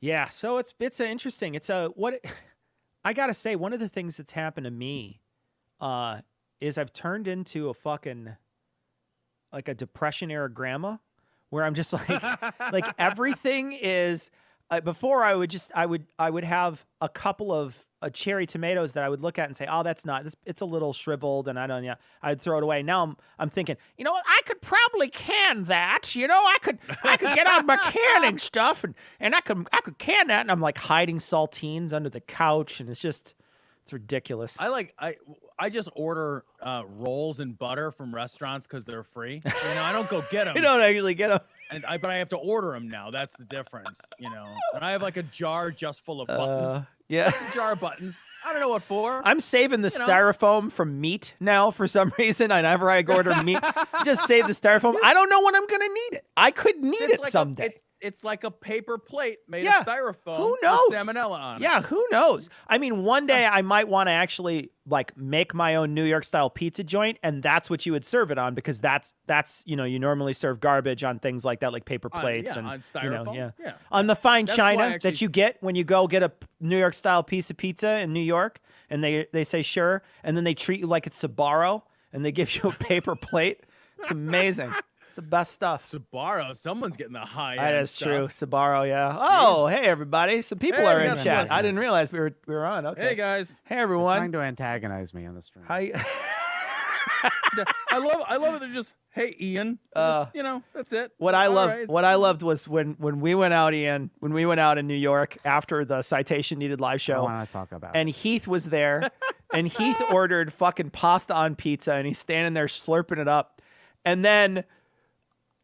Yeah, so it's interesting. I gotta say, one of the things that's happened to me is I've turned into a fucking like a depression era grandma, where I'm just like everything is. Before I would have a couple of cherry tomatoes that I would look at and say, oh, it's a little shriveled, and I'd throw it away. Now I'm thinking, you know what, I could probably can that. You know, I could get out my canning stuff and I could can that. And I'm like hiding saltines under the couch, and it's ridiculous. I just order rolls and butter from restaurants because they're free. You know, I don't go get them. You don't actually get them. But I have to order them now. That's the difference, you know. And I have like a jar just full of buttons. Yeah, a jar of buttons. I don't know what for. I'm saving the styrofoam from meat now for some reason. Whenever I order meat, just save the styrofoam. I don't know when I'm gonna need it. I could need it someday. It's like a paper plate made of styrofoam. Who knows? With salmonella on it. Yeah, who knows? I mean, one day I might want to actually like make my own New York style pizza joint, and that's what you would serve it on, because that's you normally serve garbage on things like that, like paper plates and on styrofoam. Yeah. On the fine china that you get when you go get a New York style piece of pizza in New York, and they say sure, and then they treat you like it's Sbarro, and they give you a paper plate. It's amazing. It's the best stuff. Sbarro, someone's getting the high end. That is true. Sbarro, yeah. Oh, hey everybody. Some people are in chat. I didn't realize we were on. Okay. Hey guys. Hey everyone. They're trying to antagonize me on the stream. Hi. I love it. They're just, hey Ian. That's it. What I loved was when we went out, Ian, when we went out in New York after the Citation Needed live show. I want to talk about and it. Heath was there, and Heath ordered fucking pasta on pizza, and he's standing there slurping it up, and then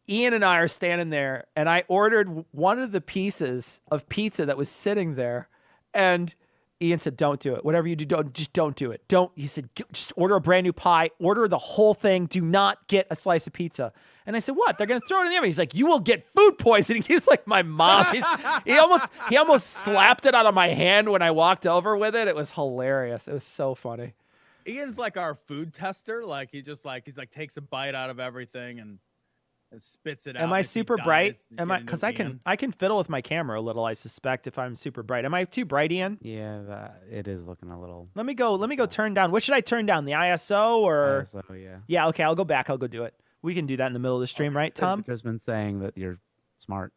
Ian and I are standing there, and I ordered one of the pieces of pizza that was sitting there, and Ian said, don't do it. Whatever you do, don't do it. He said, just order a brand new pie, order the whole thing. Do not get a slice of pizza. And I said, what? They're going to throw it in the oven. He's like, you will get food poisoning. He was like my mom. He almost slapped it out of my hand when I walked over with it. It was hilarious. It was so funny. Ian's like our food tester. Like he's takes a bite out of everything and spits it out. Am I super bright? Because I can fiddle with my camera a little, I suspect, if I'm super bright. Am I too bright, Ian? Yeah, it is looking a little. Let me go turn down. What should I turn down? The ISO or? ISO, yeah. Yeah, okay, I'll go back. I'll go do it. We can do that in the middle of the stream, right, Tom? I've just been saying that you're smart.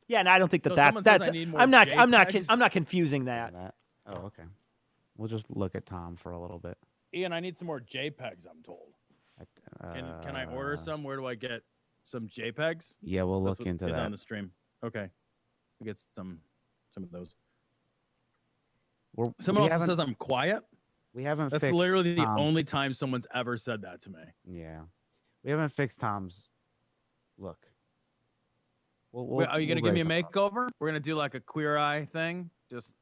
Yeah, and I don't think that's. I'm not confusing that. Oh, okay. We'll just look at Tom for a little bit. Ian, I need some more JPEGs, I'm told. Can I order some? Where do I get some JPEGs? Yeah, we'll look into that on the stream. Okay, I get some of those. Someone else says I'm quiet. We haven't. That's literally the only time someone's ever said that to me. Yeah, we haven't fixed Tom's look. Are you gonna give me a makeover? We're gonna do like a Queer Eye thing. Just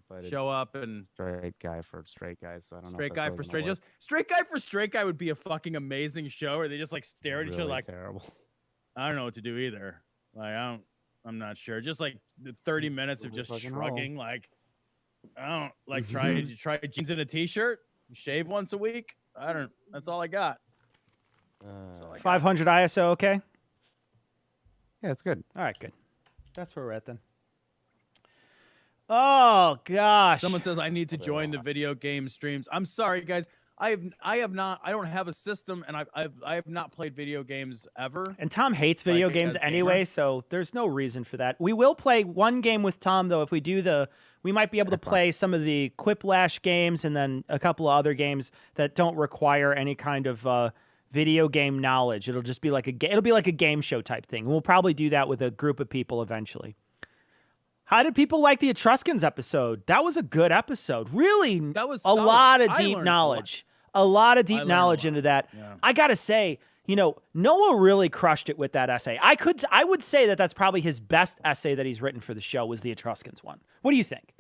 but show up and straight guy for straight guys. So I don't know. Straight guy for straight guy would be a fucking amazing show. Where they just like stare at each other like terrible. I don't know what to do either. Like I'm not sure. Just like the 30 minutes of just shrugging. Like I don't like try jeans and a t-shirt. Shave once a week. That's all I got. 500 ISO. Okay. Yeah, it's good. All right, good. That's where we're at then. Oh gosh! Someone says I need to join the video game streams. I'm sorry, guys. I don't have a system, and I have not played video games ever. And Tom hates video games anyway, so there's no reason for that. We will play one game with Tom though. If we do we might be able to play some of the Quiplash games, and then a couple of other games that don't require any kind of video game knowledge. It'll just be like it'll be like a game show type thing. We'll probably do that with a group of people eventually. How did people like the Etruscans episode? That was a good episode. Really, that was a lot of deep knowledge. A lot of deep knowledge into that. Yeah. I got to say, Noah really crushed it with that essay. I would say that that's probably his best essay that he's written for the show was the Etruscans one. What do you think?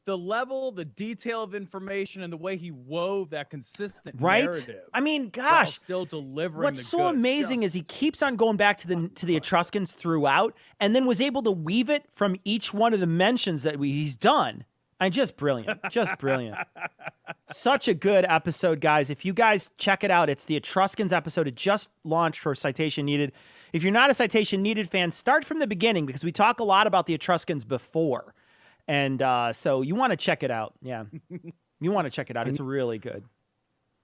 The level, the detail of information, and the way he wove that consistent narrative. I mean, gosh, while still delivering. What's so amazing is he keeps on going back to the Etruscans throughout, and then was able to weave it from each one of the mentions that he's done. just brilliant. Just brilliant. Such a good episode, guys. If you guys check it out, it's the Etruscans episode. It just launched for Citation Needed. If you're not a Citation Needed fan, start from the beginning because we talk a lot about the Etruscans before. And so you want to check it out. Yeah. You want to check it out. It's really good.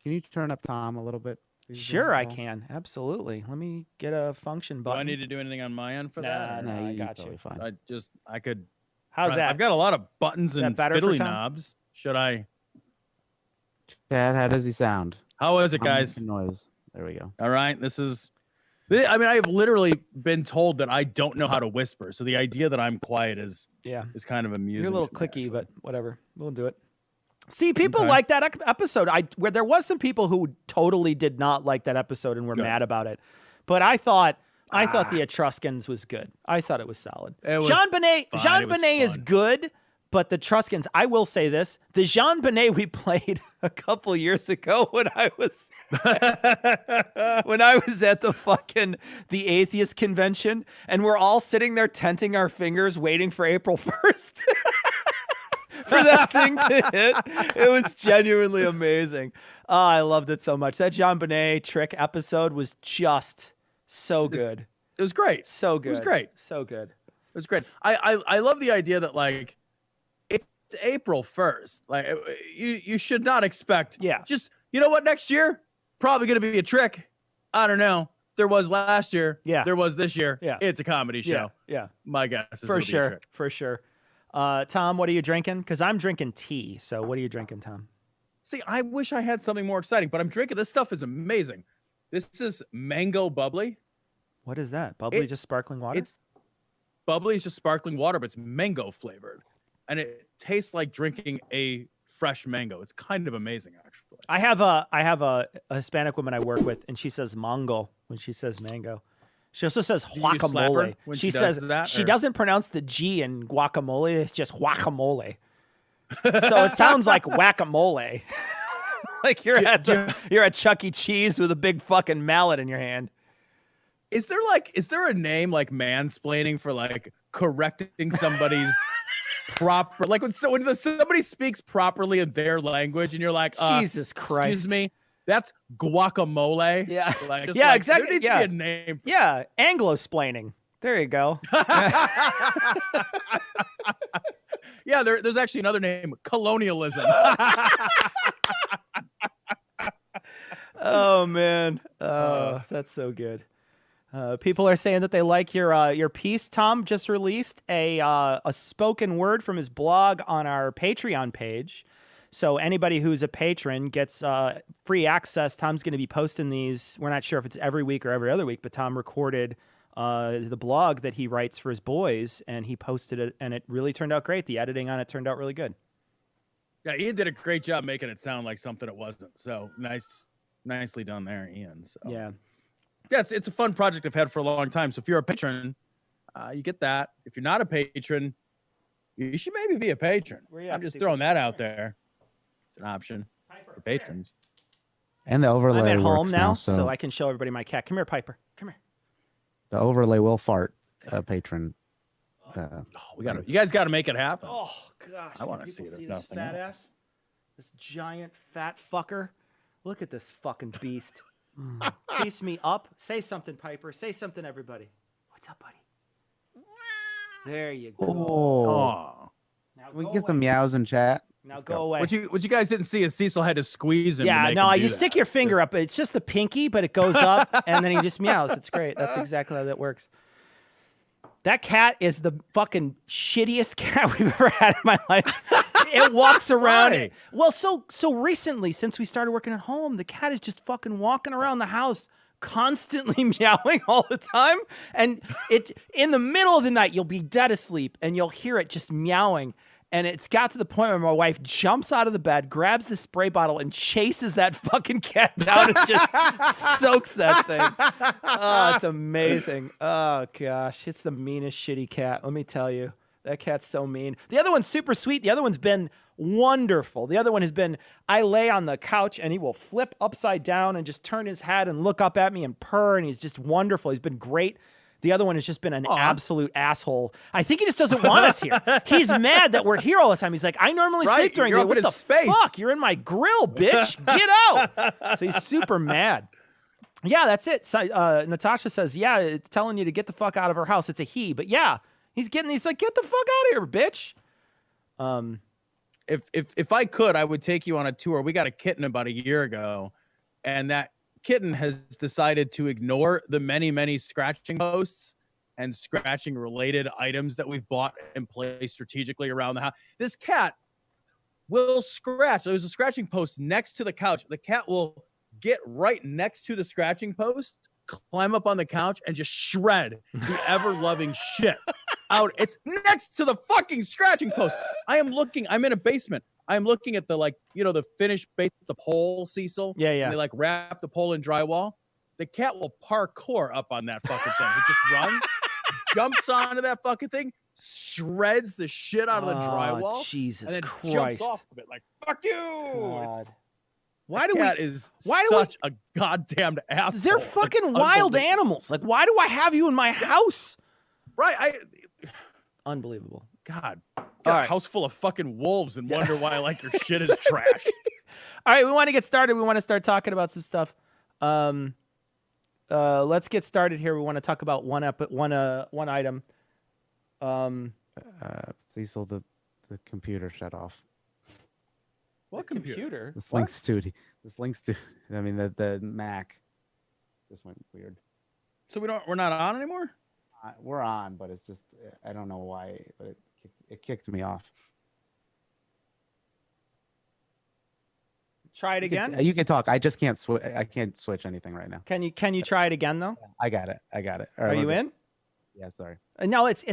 Can you turn up Tom a little bit? Sure, I can. Absolutely. Let me get a function button. Do I need to do anything on my end for that? No, I got totally you. Fine. I could. How's that? I've got a lot of buttons and better for fiddly Tom? knobs. Should I? Chad, how does he sound? How is it, I'm guys? making noise. There we go. All right. I mean, I've literally been told that I don't know how to whisper. So the idea that I'm quiet is kind of amusing. You're a little to me, clicky, actually. but whatever. We'll do it. See, people Okay. like that episode. Where there was some people who totally did not like that episode and were Good. mad about it. But I thought the Etruscans was good. I thought it was solid. It was Jean Benet is fun. good, but the Etruscans, I will say this, the Jean Benet we played a couple years ago when I was at the atheist convention and we're all sitting there tenting our fingers waiting for April 1st. For that thing to hit. It was genuinely amazing. Oh, I loved it so much. That Jean Benet trick episode was just so good. It was great. So good. It was great. So good. It was great. I love the idea that like it's April 1st. Like you should not expect. Yeah. Just you know what? Next year probably going to be a trick. I don't know. There was last year. Yeah. There was this year. Yeah. It's a comedy show. Yeah. My guess is For it'll be a sure. trick. For sure. Tom, what are you drinking? Because I'm drinking tea. So what are you drinking, Tom? See, I wish I had something more exciting, but I'm drinking. This stuff is amazing. This is mango bubbly. What is that? Bubbly, just sparkling water? It's bubbly is just sparkling water, but it's mango flavored, and it tastes like drinking a fresh mango. It's kind of amazing, actually. I have a Hispanic woman I work with, and she says mango when she says mango. She also says Do you slap her guacamole. when She she says does that, she or- doesn't pronounce the G in guacamole. It's just guacamole. So it sounds like whack-a-mole. Like you're at Chuck E. Cheese with a big fucking mallet in your hand. Is there a name like mansplaining for like correcting somebody's proper, like when somebody speaks properly in their language and you're like, Jesus Christ. excuse me, that's guacamole. Yeah. Like, just Yeah, like, exactly. There needs Yeah. to be a name. Yeah, Anglo-splaining. There you go. Yeah, there's actually another name, colonialism. Oh man, that's so good. People are saying that they like your piece. Tom just released a spoken word from his blog on our Patreon page. So anybody who's a patron gets free access. Tom's going to be posting these. We're not sure if it's every week or every other week, but Tom recorded the blog that he writes for his boys, and he posted it, and it really turned out great. The editing on it turned out really good. Yeah, Ian did a great job making it sound like something it wasn't. So nicely done there, Ian. So Yeah. yeah, it's a fun project I've had for a long time. So if you're a patron, you get that. If you're not a patron, you should maybe be a patron. Where you at, I'm just Steve? throwing that out there. It's an option for patrons. And the overlay I'm at home works now, so so I can show everybody my cat. Come here, Piper. Come here. the overlay will fart patron. You guys got to make it happen. Oh gosh! I wanna Can see people it if this nothing fat else. ass, this giant fat fucker. Look at this fucking beast. Keeps me up. Say something, Piper. Say something, everybody. What's up, buddy? There you go. Oh, Oh. Now we go can get some away. meows in chat. Now go away. What you guys didn't see is Cecil had to squeeze him. to Yeah, make no, him do you that. stick your finger up. It's just the pinky, but it goes up, and then he just meows. It's great. That's exactly how that works. That cat is the fucking shittiest cat we've ever had in my life. It walks around. Why? Well, so recently, since we started working at home, the cat is just fucking walking around the house, constantly meowing all the time. And it in the middle of the night, you'll be dead asleep, and you'll hear it just meowing. And it's got to the point where my wife jumps out of the bed, grabs the spray bottle, and chases that fucking cat down and just soaks that thing. Oh, it's amazing. Oh, gosh. It's the meanest shitty cat. Let me tell you. That cat's so mean. The other one's super sweet. The other one's been wonderful. The other one has been, I lay on the couch, and he will flip upside down and just turn his head and look up at me and purr, and he's just wonderful. He's been great. The other one has just been an absolute asshole. I think he just doesn't want us here. He's mad that we're here all the time. He's like, I normally sleep during the day. What the fuck? You're in my grill, bitch. Get out. So he's super mad. Yeah, that's it. So, Natasha says, yeah, it's telling you to get the fuck out of her house. It's a he. But yeah, he's like, get the fuck out of here, bitch. If I could, I would take you on a tour. We got a kitten about a year ago, and that kitten has decided to ignore the many scratching posts and scratching related items that we've bought and placed strategically around the house. This cat will scratch. There's a scratching post next to the couch. The cat will get right next to the scratching post, climb up on the couch, and just shred the ever-loving shit out. It's next to the fucking scratching post. I'm in a basement. I'm looking at the, like, you know, the finished base, the pole, Cecil. Yeah. And they like wrap the pole in drywall. The cat will parkour up on that fucking thing. It just runs, jumps onto that fucking thing, shreds the shit out of the drywall. Jesus and then Christ. jumps off of it like, fuck you. Why do such a goddamn asshole. They're fucking wild animals. Like, why do I have you in my house? Right. Unbelievable. God. Got a house full of fucking wolves and wonder why like your shit is trash. All right, we want to get started. We want to start talking about some stuff. Let's get started here. We want to talk about one item. Cecil, the computer shut off. What computer? This links to. I mean, the Mac just went weird. So we're not on anymore? We're on, but it's just, I don't know why, but it kicked me off. Try it again. You can talk. I just can't switch. I can't switch anything right now. Can you try it again though? I got it. All right, Are you in? Yeah, sorry. No, it's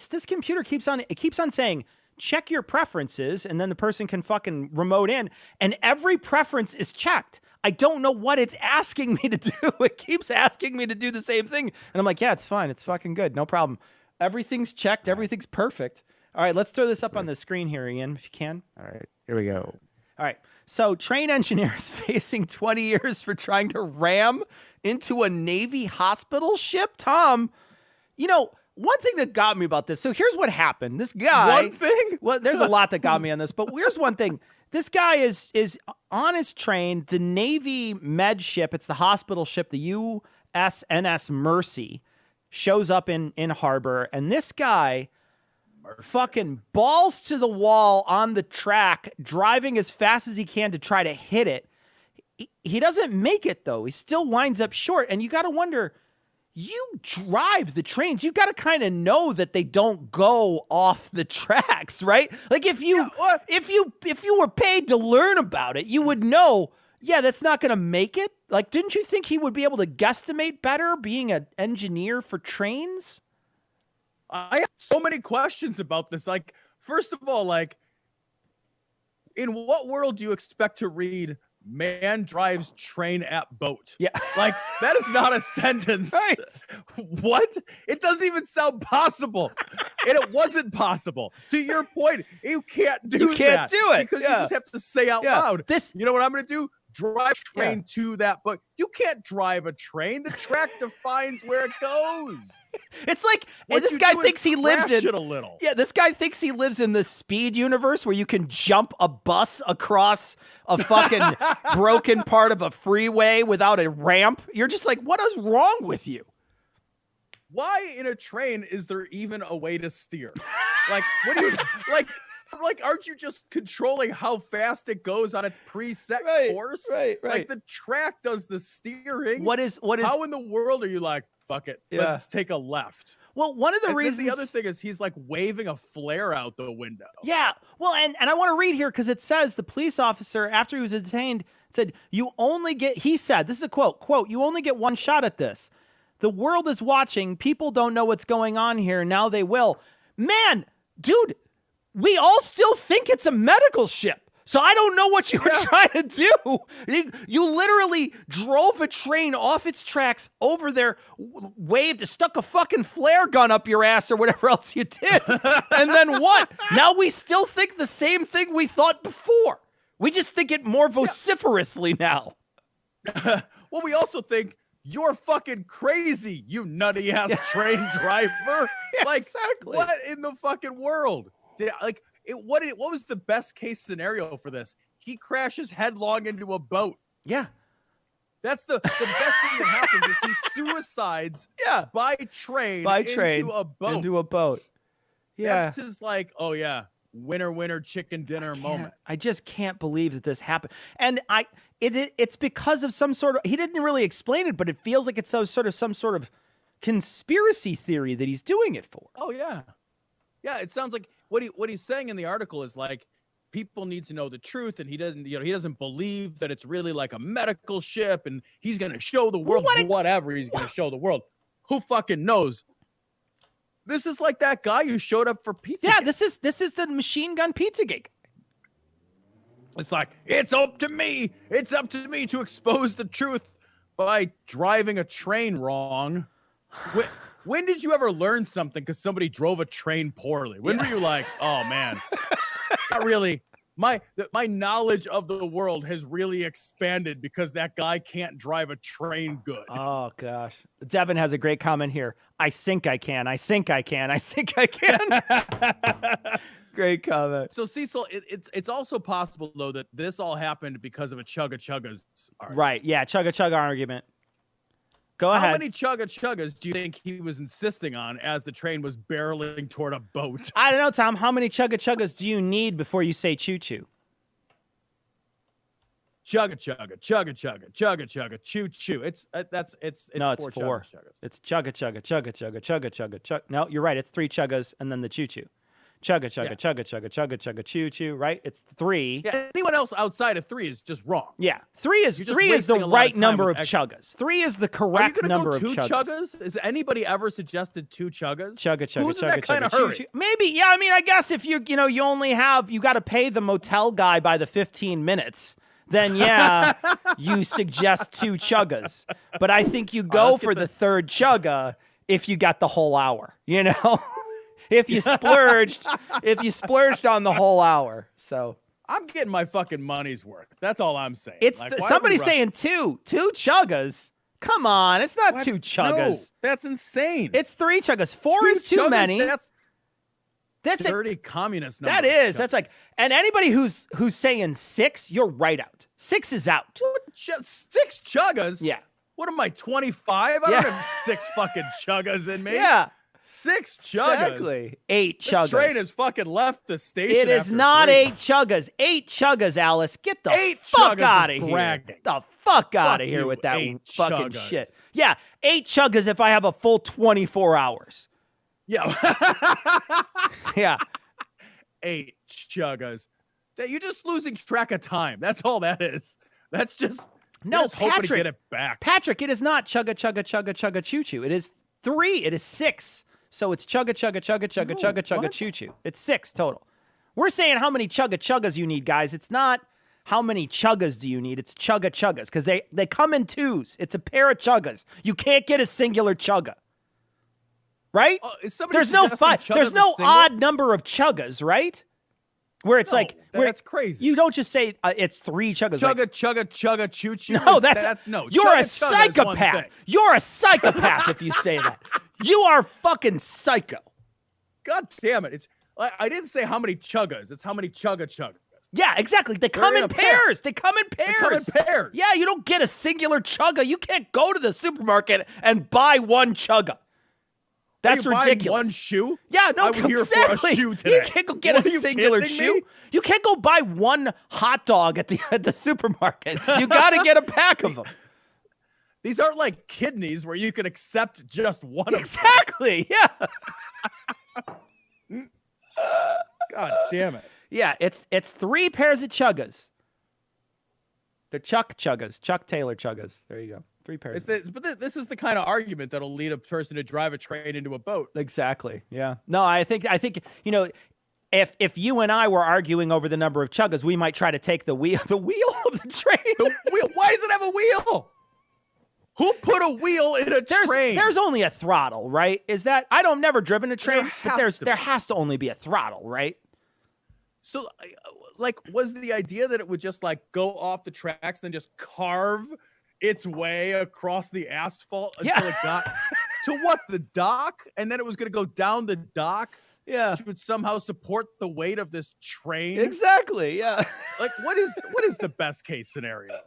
this computer keeps on saying check your preferences, and then the person can fucking remote in, and every preference is checked. I don't know what it's asking me to do. It keeps asking me to do the same thing, and I'm like, yeah, it's fine. It's fucking good. No problem. Everything's checked. Everything's perfect. All right, let's throw this up on the screen here, Ian, if you can. All right, here we go. All right. So, train engineers facing 20 years for trying to ram into a Navy hospital ship. Tom, you know, one thing that got me about this. So, here's what happened. This guy. One thing? Well, there's a lot that got me on this, but here's one thing. This guy is on his train, the Navy med ship. It's the hospital ship, the USNS Mercy, shows up in harbor, and this guy fucking balls to the wall on the track, driving as fast as he can to try to hit it. He doesn't make it, though. He still winds up short, and you got to wonder, you drive the trains. You got to kind of know that they don't go off the tracks, right? Like if you were paid to learn about it, you would know, yeah, that's not going to make it. Like, didn't you think he would be able to guesstimate better being an engineer for trains? I have so many questions about this. Like, first of all, like, in what world do you expect to read "man drives train at boat"? Yeah. Like, that is not a sentence. Right. What? It doesn't even sound possible. And it wasn't possible. To your point, you can't do You can't that do it. because you just have to say out loud, you know what I'm going to do? Drive train to that boat. You can't drive a train. The track defines where it goes. It's like this guy thinks he lives in it a little. Yeah, this guy thinks he lives in the Speed universe where you can jump a bus across a fucking broken part of a freeway without a ramp. You're just like, what is wrong with you? Why in a train is there even a way to steer? Like, what do you like, aren't you just controlling how fast it goes on its preset course? Right. Like, the track does the steering. What is how in the world are you like, fuck it, let's take a left? Well, one of the reasons. The other thing is he's like waving a flare out the window. Yeah. Well, and I want to read here because it says the police officer, after he was detained, said, he said, this is a quote, "You only get one shot at this. The world is watching. People don't know what's going on here. Now they will." Man, dude, we all still think it's a medical ship. So I don't know what you were trying to do. You literally drove a train off its tracks over there, waved, stuck a fucking flare gun up your ass or whatever else you did. And then what? Now we still think the same thing we thought before. We just think it more vociferously now. Well, we also think you're fucking crazy, you nutty ass train driver. Yeah, Like, exactly. what in the fucking world? What was the best case scenario for this? He crashes headlong into a boat. Yeah. That's the best thing that happens is he suicides by train into a boat. Into a boat. Yeah. That's his like, oh yeah, winner chicken dinner moment. I just can't believe that this happened. And it's because of some sort of, he didn't really explain it, but it feels like it's some sort of conspiracy theory that he's doing it for. Oh yeah. Yeah, it sounds like what he's saying in the article is like, people need to know the truth, and he doesn't believe that it's really like a medical ship, and he's gonna show the world whatever he's gonna show the world. Who fucking knows? This is like that guy who showed up for pizza. Yeah, this is the machine gun pizza gig. It's like, it's up to me to expose the truth by driving a train wrong. When did you ever learn something because somebody drove a train poorly? When were you like, oh man, not really. My knowledge of the world has really expanded because that guy can't drive a train good. Oh gosh. Devin has a great comment here. I think I can. I think I can. I think I can. Great comment. So Cecil, it's also possible though that this all happened because of a chuggas argument. Right. Yeah. Chugga argument. Go ahead. How many chuggas do you think he was insisting on as the train was barreling toward a boat? I don't know, Tom. How many chuggas do you need before you say choo-choo? Chugga, choo-choo. It's no, it's 4 4. chuggas. It's chugga. No, you're right. It's 3 chuggas and then the choo-choo. Chugga, choo-choo, right? It's 3. Yeah, anyone else outside of 3 is just wrong. Yeah, 3 is the right number of chuggas. 3 is the correct number of chuggas. Chuggas? Has anybody ever suggested 2 chuggas? Who's in that kind of hurry? Maybe, yeah. I mean, I guess if you got to pay the motel guy by the 15 minutes. Then yeah, you suggest 2 chuggas. But I think you go for the third chugga if you got the whole hour. You know. If you splurged on the whole hour. So I'm getting my fucking money's worth. That's all I'm saying. It's like, somebody's saying 2 chuggas. Come on, it's not 2 chuggas. No, that's insane. It's 3 chuggas. 4 is too many. That's dirty communist number. That is. That's like, and anybody who's saying 6, you're right out. 6 is out. 6 chuggas? Yeah. What am I, 25? I don't have 6 fucking chuggas in me. Yeah. 6 chuggas. Exactly. 8 chuggas. The train has fucking left the station. It is not 8 chuggas. 8 chuggas, Alice. Get the fuck out of here. Get the fuck out of here with that fucking shit. Yeah, 8 chuggas if I have a full 24 hours. Yeah. Yeah. 8 chuggas. You're just losing track of time. That's all that is. That's just hoping to get it back. Patrick, it is not chugga choo choo. It is 3. It is 6. So it's chugga choo choo. It's 6 total. We're saying how many chuggas you need, guys. It's not how many chuggas do you need. It's chuggas because they come in 2s. It's a pair of chuggas. You can't get a singular chugga. Right? There's no odd number of chuggas, right? Where it's that's crazy. You don't just say it's 3 chuggas. Chugga, choo choo. No, you're a psychopath. You're a psychopath if you say that. You are fucking psycho. God damn it! I didn't say how many chuggas. It's how many chuggas. Yeah, exactly. They come in pairs. They come in pairs. Yeah, you don't get a singular chugga. You can't go to the supermarket and buy 1 chugga. That's ridiculous. One shoe? Yeah, no, I'm here for a shoe today. You can't go get a singular shoe. Me? You can't go buy 1 hot dog at the supermarket. You got to get a pack of them. These aren't like kidneys where you can accept just one. Exactly. Yeah. God damn it. Yeah, it's 3 pairs of chuggas. They're Chuck Taylor chuggas. There you go. 3 pairs. But this is the kind of argument that'll lead a person to drive a train into a boat. Exactly. Yeah. No, I think if you and I were arguing over the number of chuggas, we might try to take the wheel of the train. The wheel? Why does it have a wheel? Who put a wheel in a train? There's only a throttle, right? Is that I've never driven a train, but there has to only be a throttle, right? So, was the idea that it would just go off the tracks and then just carve its way across the asphalt until it got to the dock, and then it was going to go down the dock. Yeah, which would somehow support the weight of this train. Exactly. Yeah. Like, what is the best case scenario?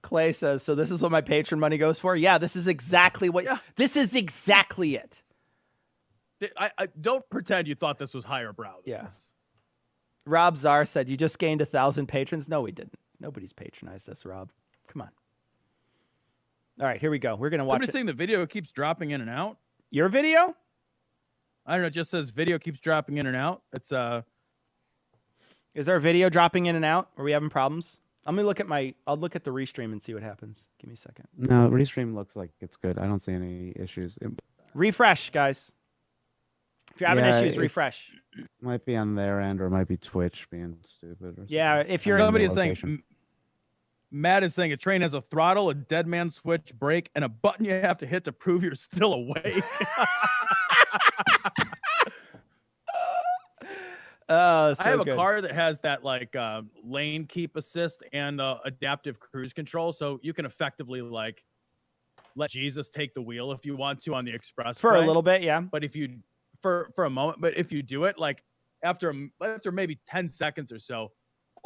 Clay says, so this is what my patron money goes for? Yeah, this is exactly what. Yeah. This is exactly it. I don't pretend you thought this was higher brow. This. Rob Czar said, you just gained 1,000 patrons. No, we didn't. Nobody's patronized us, Rob. Come on. All right, here we go. We're going to watch it. Saying the video keeps dropping in and out. Your video? I don't know. It just says video keeps dropping in and out. It's Is our video dropping in and out? Are we having problems? I'll look at the restream and see what happens. Give me a second. No, restream looks like it's good. I don't see any issues. Refresh, guys. If you're having issues, refresh. Might be on their end, or it might be Twitch being stupid. Or yeah, if you're somebody is saying, Matt is saying a train has a throttle, a dead man switch, brake, and a button you have to hit to prove you're still awake. I have a car that has that like lane keep assist and adaptive cruise control, so you can effectively like let Jesus take the wheel if you want to on the expressway for a little bit, yeah. But if you for a moment, but if you do it like after maybe 10 seconds or so,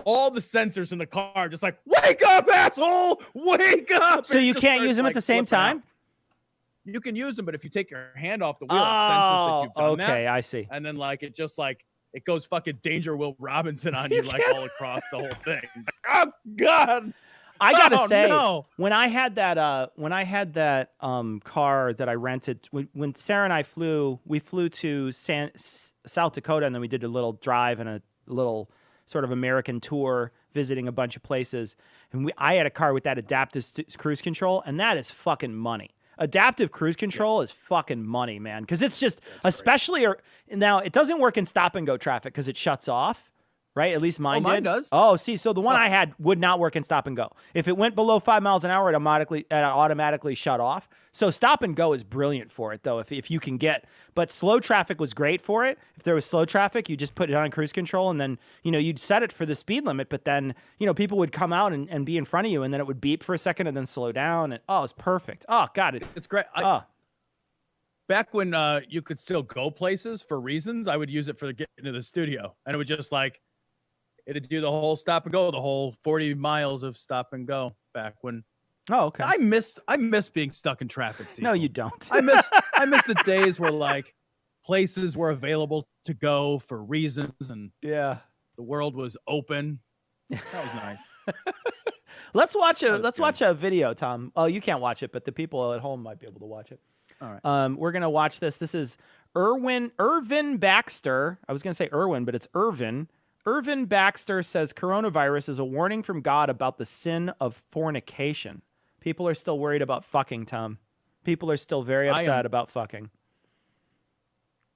all the sensors in the car are just like, wake up, asshole, wake up. So you can't use them at the same time? You can use them, but if you take your hand off the wheel, it senses that you've done that. Okay, I see. And then like it just like it goes fucking Danger Will Robinson on you like all across the whole thing. Oh God. I gotta say, when I had that car that I rented, when Sarah and I we flew to South Dakota, and then we did a little drive and a little sort of American tour, visiting a bunch of places. And I had a car with that adaptive cruise control, and that is fucking money. Adaptive cruise control is fucking money, man. Because it's just, especially now, it doesn't work in stop and go traffic because it shuts off. Right? At least mine did. Mine does. Oh, see, so the one I had would not work in stop and go. If it went below 5 miles an hour, it automatically shut off. So stop and go is brilliant for it, though, if you can get. But slow traffic was great for it. If there was slow traffic, you just put it on cruise control, and then, you'd set it for the speed limit, but then, people would come out and be in front of you, and then it would beep for a second and then slow down. And it's perfect. Oh, God. It's great. Back when you could still go places for reasons, I would use it for getting into the studio, and it would just like, it'd do the whole stop and go, the whole 40 miles of stop and go back when. Oh, okay. I miss being stuck in traffic. Cecil. No, you don't. I miss the days where like places were available to go for reasons and the world was open. That was nice. Let's watch a video, Tom. Oh, you can't watch it, but the people at home might be able to watch it. All right. We're gonna watch this. This is Irvin Baxter. I was gonna say Irwin, but it's Irvin. Irvin Baxter says coronavirus is a warning from God about the sin of fornication. People are still worried about fucking, Tom. People are still very upset about fucking.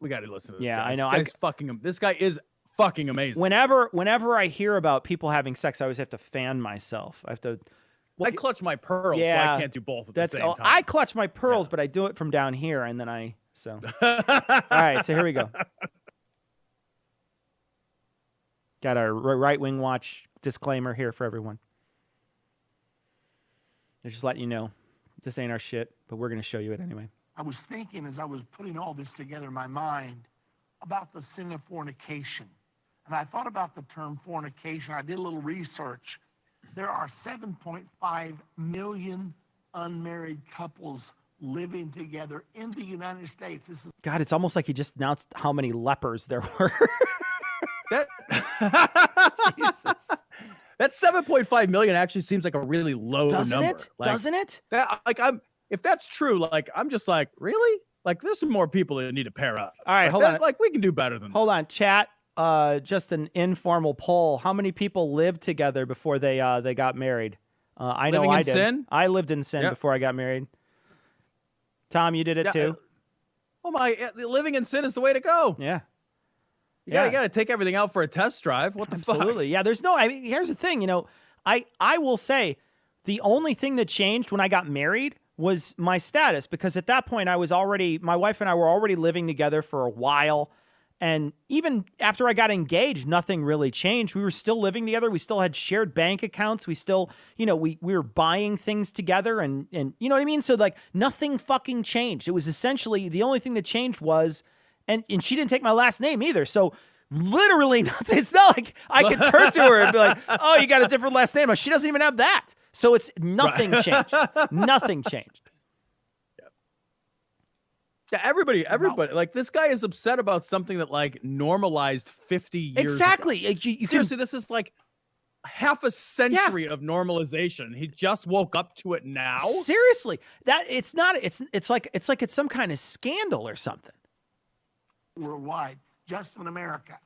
We got to listen to this guy. Yeah, I know. This guy is fucking amazing. Whenever I hear about people having sex, I always have to fan myself. I have to. I clutch my pearls, so I can't do both at the same time. I clutch my pearls, but I do it from down here, and then so. All right, so here we go. Got our Right Wing Watch disclaimer here for everyone. They're just letting you know this ain't our shit, but we're going to show you it anyway. I was thinking as I was putting all this together in my mind about the sin of fornication. And I thought about the term fornication. I did a little research. There are 7.5 million unmarried couples living together in the United States. God, it's almost like you just announced how many lepers there were. Jesus. That 7.5 million actually seems like a really low number. Doesn't it? If that's true, like I'm just like, really? Like there's some more people that need to pair up. All right, hold on. Like we can do better than Hold on, chat. Just an informal poll. How many people lived together before they got married? I know I did. Sin? I lived in sin before I got married. Tom, you did it too? Living in sin is the way to go. Yeah. You gotta take everything out for a test drive. What the fuck? Absolutely. Yeah, here's the thing, I will say the only thing that changed when I got married was my status, because at that point my wife and I were already living together for a while, And even after I got engaged, nothing really changed. We were still living together. We still had shared bank accounts. We still, you know, we were buying things together and you know what I mean? So like nothing fucking changed. It was essentially the only thing that changed was, and she didn't take my last name either. So literally nothing. It's not like I could turn to her and be like, oh, you got a different last name. She doesn't even have that. So it's nothing changed. Nothing changed. Yeah, everybody, like this guy is upset about something that like normalized 50 years Exactly. ago. Seriously, this is like half a century of normalization. He just woke up to it now. Seriously, that it's not. It's like it's some kind of scandal or something. Worldwide, just in America,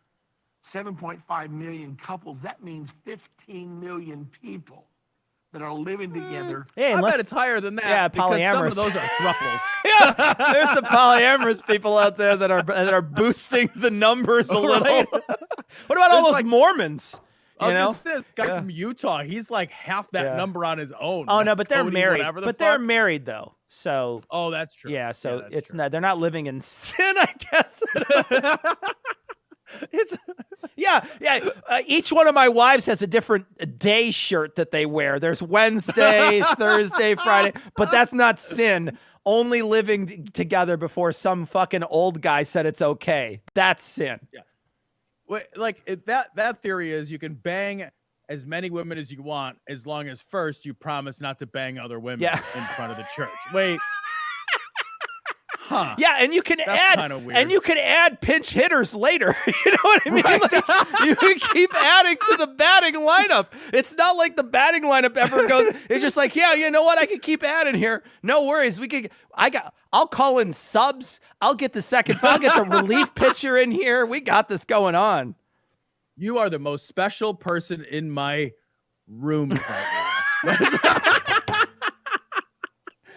7.5 million couples. That means 15 million people that are living together. Hey, I bet it's higher than that. Yeah, because polyamorous. some of those are thruples. Yeah, there's some polyamorous people out there that are boosting the numbers a little. Right? What about all those Mormons? You know, this guy from Utah, he's like half that number on his own. Oh no, but they're Cody, married. But they're married though. So oh, that's true. Yeah, so that's it's true. not. They're not living in sin, I guess. It's yeah. Each one of my wives has a different day shirt that they wear. There's Wednesday, Thursday, Friday, but that's not sin. Only living together before some fucking old guy said it's okay. That's sin. Yeah. Like that theory is you can bang as many women as you want as long as first you promise not to bang other women in front of the church. Wait. Huh. Yeah, and you can add pinch hitters later. You know what I mean? Right. Like, you can keep adding to the batting lineup. It's not like the batting lineup ever goes. It's just like, yeah, you know what? I can keep adding here. No worries. I'll call in subs. I'll get the relief pitcher in here. We got this going on. You are the most special person in my room right now.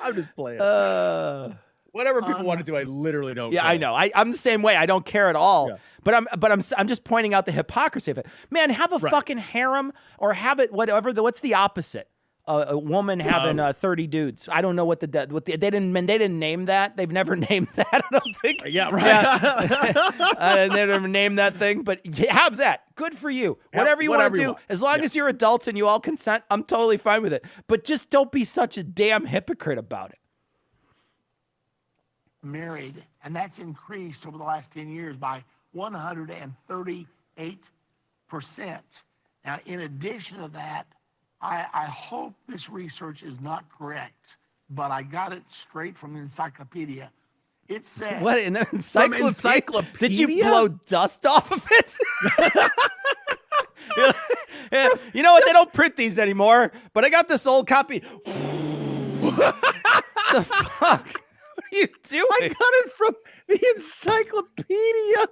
I'm just playing. Whatever people want to do, I literally don't care. I know. I'm the same way. I don't care at all. Yeah. But I'm just pointing out the hypocrisy of it. Man, have a fucking harem or have it whatever. What's the opposite? A woman having 30 dudes. I don't know what they didn't name that. They've never named that. I don't think. Yeah, right. They never named that thing. But have that. Good for you. Whatever you want to do, as long as you're adults and you all consent, I'm totally fine with it. But just don't be such a damn hypocrite about it. Married, and that's increased over the last 10 years by 138%. Now, in addition to that, I hope this research is not correct, but I got it straight from the encyclopedia. It says... What, in the encyclopedia? Did you blow dust off of it? Yeah, you know what? They don't print these anymore, but I got this old copy. The fuck? What are you doing? I got it from the encyclopedia.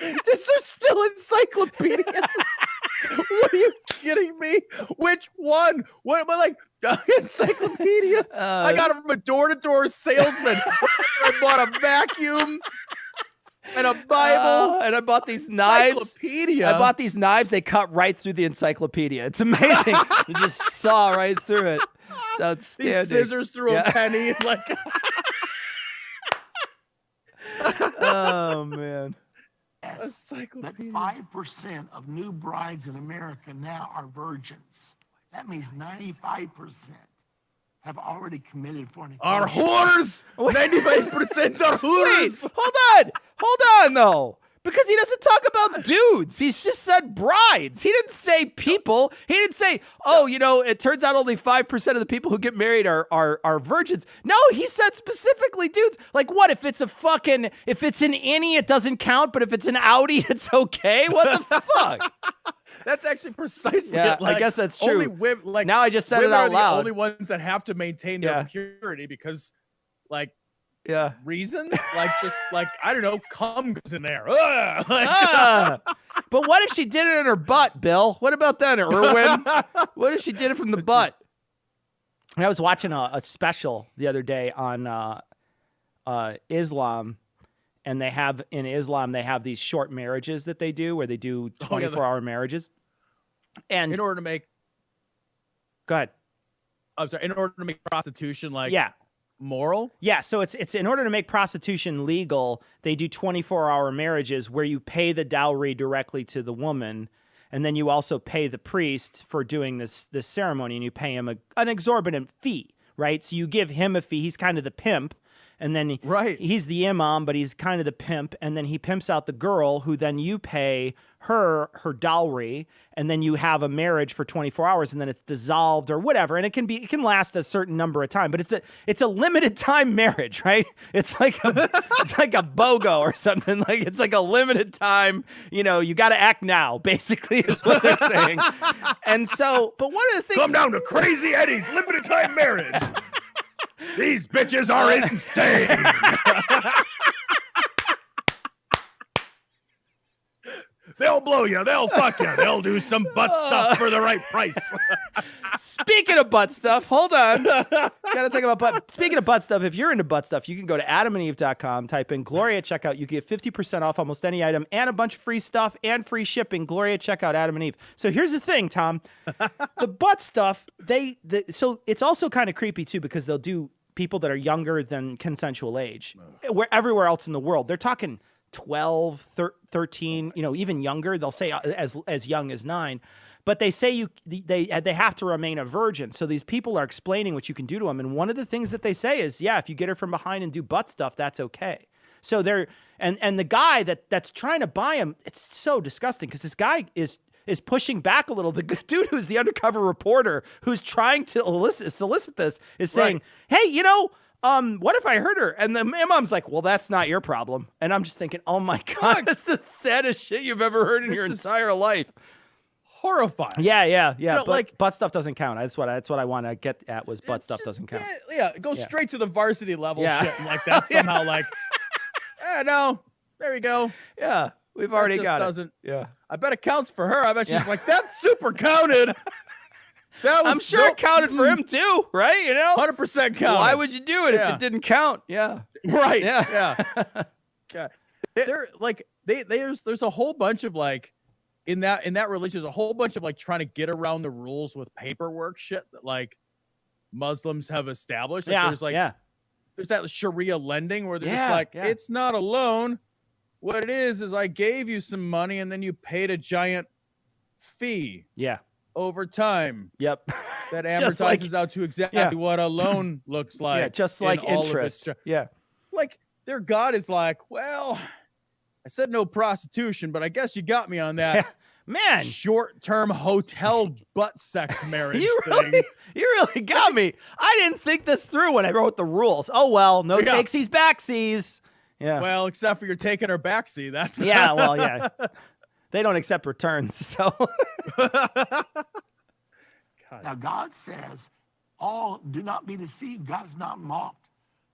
They're still encyclopedias. What are you kidding me? Which one? What am I like? Encyclopedia? I got it from a door-to-door salesman. I bought a vacuum and a Bible. And I bought these knives. Encyclopedia. I bought these knives. They cut right through the encyclopedia. It's amazing. You just saw right through it. It's outstanding. These scissors through a penny. Like. Oh man. Yes, that 5% of new brides in America now are virgins. That means 95% have already committed fornication. Are whores. 95% are whores. Wait, hold on though. Because he doesn't talk about dudes. He's just said brides. He didn't say people. He didn't say, oh, you know, it turns out only 5% of the people who get married are virgins. No, he said specifically dudes. Like what? If it's an innie, it doesn't count, but if it's an Audi, it's okay? What the fuck? That's actually precisely it. Like, I guess that's true. Only women, like, now I just said it out are loud. the only ones that have to maintain their purity because, like, reason, like, just like, I don't know, cum goes in there. But what if she did it in her butt, Bill? What about that, Erwin? What if she did it from the butt? I was watching a special the other day on Islam, and in Islam they have these short marriages that they do where they do 24-hour marriages. And in order to make, go ahead. I'm sorry. In order to make prostitution moral? Yeah, so it's in order to make prostitution legal, they do 24-hour marriages where you pay the dowry directly to the woman, and then you also pay the priest for doing this ceremony, and you pay him an exorbitant fee, right? So you give him a fee. He's kind of the pimp, and then he's the imam, but he's kind of the pimp, and then he pimps out the girl, who then you pay her dowry, and then you have a marriage for 24 hours, and then it's dissolved or whatever, and it can last a certain number of time, but it's a limited time marriage, right? It's like a BOGO or something. Like, it's like a limited time. You got to act now, basically, is what they're saying. And so, but one of the things, come down to Crazy Eddie's limited time marriage. These bitches are insane. They'll blow you. They'll fuck you. They'll do some butt stuff for the right price. Speaking of butt stuff, hold on. Gotta talk about butt. Speaking of butt stuff, if you're into butt stuff, you can go to adamandeve.com, type in Gloria at checkout. You get 50% off almost any item and a bunch of free stuff and free shipping. Gloria at checkout, Adam and Eve. So here's the thing, Tom. The butt stuff, so it's also kind of creepy too, because they'll do people that are younger than consensual age. Where everywhere else in the world, they're talking 12, 13, even younger. They'll say as young as 9, but they say they have to remain a virgin. So these people are explaining what you can do to them. And one of the things that they say is, yeah, if you get her from behind and do butt stuff, that's okay. So they're, and the guy that's trying to buy him, it's so disgusting, because this guy is pushing back a little. The dude who's the undercover reporter who's trying to solicit this is saying, hey, what if I hurt her? And the imam's like, well, that's not your problem. And I'm just thinking, oh my God, that's the saddest shit you've ever heard in your entire life. Horrifying. Yeah. But butt stuff doesn't count. That's what I want to get at, was butt stuff doesn't count. Yeah, go straight to the varsity level shit. And like that's somehow like, no, there we go. Yeah, we've already got it. Yeah. I bet it counts for her. I bet she's like, that's super counted. I'm sure it counted for him too, right? 100% count. Why would you do it if it didn't count? Yeah. Right. Yeah. Yeah. There's a whole bunch of like, in that religion, there's a whole bunch of like trying to get around the rules with paperwork shit that like Muslims have established. Like, there's that Sharia lending where they're just like, it's not a loan. What it is I gave you some money and then you paid a giant fee. Yeah. Over time. Yep. That amortizes out to exactly what a loan looks like. Yeah, just like interest. Yeah. Like their God is like, well, I said no prostitution, but I guess you got me on that. Man, short-term hotel butt sex marriage thing. You really got me. I didn't think this through when I wrote the rules. Oh well, no takesies backsies. Yeah. Well, except for you're taking her backseat. That's yeah. They don't accept returns, so. Now God says, do not be deceived. God is not mocked.